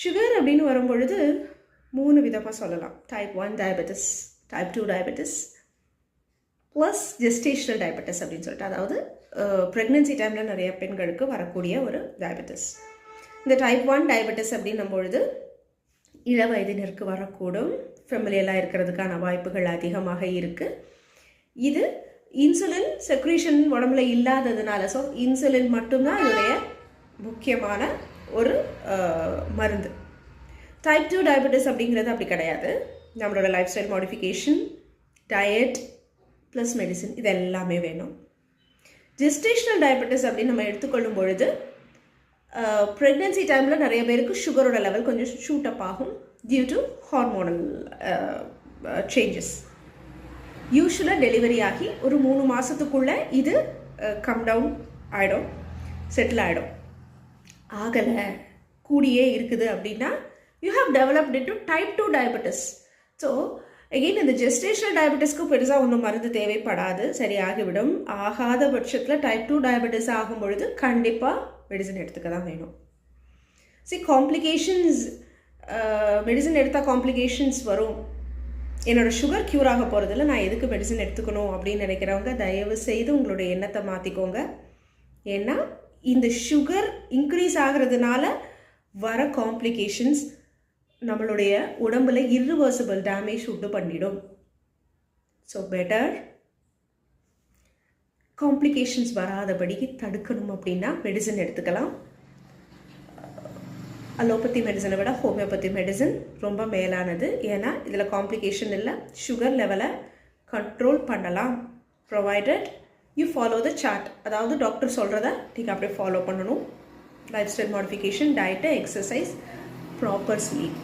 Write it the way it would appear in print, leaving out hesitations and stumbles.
Sugar அப்படின்னு வரும்பொழுது 3 விதமாக சொல்லலாம். Type 1 diabetes, type 2 diabetes plus gestational diabetes அப்படின்னு சொல்லிட்டு, அதாவது ப்ரெக்னென்சி டைமில் நிறைய பெண்களுக்கு வரக்கூடிய ஒரு டயபெட்டிஸ். இந்த டைப் 1 டயபெட்டிஸ் அப்படின்னும் பொழுது இள வயதினருக்கு வரக்கூடும், ஃபெமிலியலாக இருக்கிறதுக்கான வாய்ப்புகள் அதிகமாக இருக்குது. இது இன்சுலின் செக்ரீஷன் உடம்புல இல்லாததுனால, ஸோ இன்சுலின் மட்டும்தான் இதோடைய முக்கியமான ஒரு மருந்து. டைப் 2 டயபெட்டிஸ் அப்படிங்கிறது அப்படி கிடையாது. நம்மளோட life style modification, diet plus medicine இது எல்லாமே வேணும். ஜெஸ்டேஷனல் டயபெட்டிஸ் அப்படின்னு நம்ம எடுத்துக்கொள்ளும் பொழுது ப்ரெக்னென்சி டைமில் நிறைய பேருக்கு சுகரோட லெவல் கொஞ்சம் ஷூட் அப் ஆகும் டியூ டு ஹார்மோனல் சேஞ்சஸ். யூஸ்வலாக டெலிவரி ஆகி ஒரு 3 மாதத்துக்குள்ளே இது கம் டவுன் ஆகிடும், செட்டில் ஆகிடும். ஆகலை, கூடியே இருக்குது அப்படின்னா you have developed into type 2 diabetes. So again இந்த ஜெஸ்டேஷனல் டயபெட்டிஸ்க்கு பெருசாக ஒன்றும் மருந்து தேவைப்படாது, சரி ஆகிவிடும். ஆகாத பட்சத்தில் டைப் 2 டயபெட்டிஸ் ஆகும் பொழுது கண்டிப்பாக மெடிசன் எடுத்துக்க தான் வேணும். காம்ப்ளிகேஷன்ஸ், மெடிசன் எடுத்தால் காம்ப்ளிகேஷன்ஸ் வரும், என்னோடய சுகர் க்யூர் ஆக போகிறதில்ல, நான் எதுக்கு மெடிசன் எடுத்துக்கணும் அப்படின்னு நினைக்கிறவங்க தயவு செய்து உங்களுடைய எண்ணத்தை மாற்றிக்கோங்க. ஏன்னா இந்த சுகர் இன்க்ரீஸ் ஆகிறதுனால வர காம்ப்ளிகேஷன்ஸ் நம்மளுடைய உடம்புல இர்ரிவர்சிபிள் டேமேஜ் உண்டு பண்ணிடும். ஸோ பெட்டர் காம்ப்ளிகேஷன்ஸ் வராதபடிக்கு தடுக்கணும் அப்படின்னா மெடிசன் எடுத்துக்கலாம். அலோபதி மெடிசனை விட ஹோமியோபதி மெடிசன் ரொம்ப மேலானது. ஏன்னா இதில் காம்ப்ளிகேஷன் இல்லை, சுகர் லெவலை கண்ட்ரோல் பண்ணலாம், provided you follow the chart. அதாவது டாக்டர் சொல்கிறத நீங்கள் அப்படியே ஃபாலோ பண்ணணும். Life style modification, diet, exercise, proper sleep.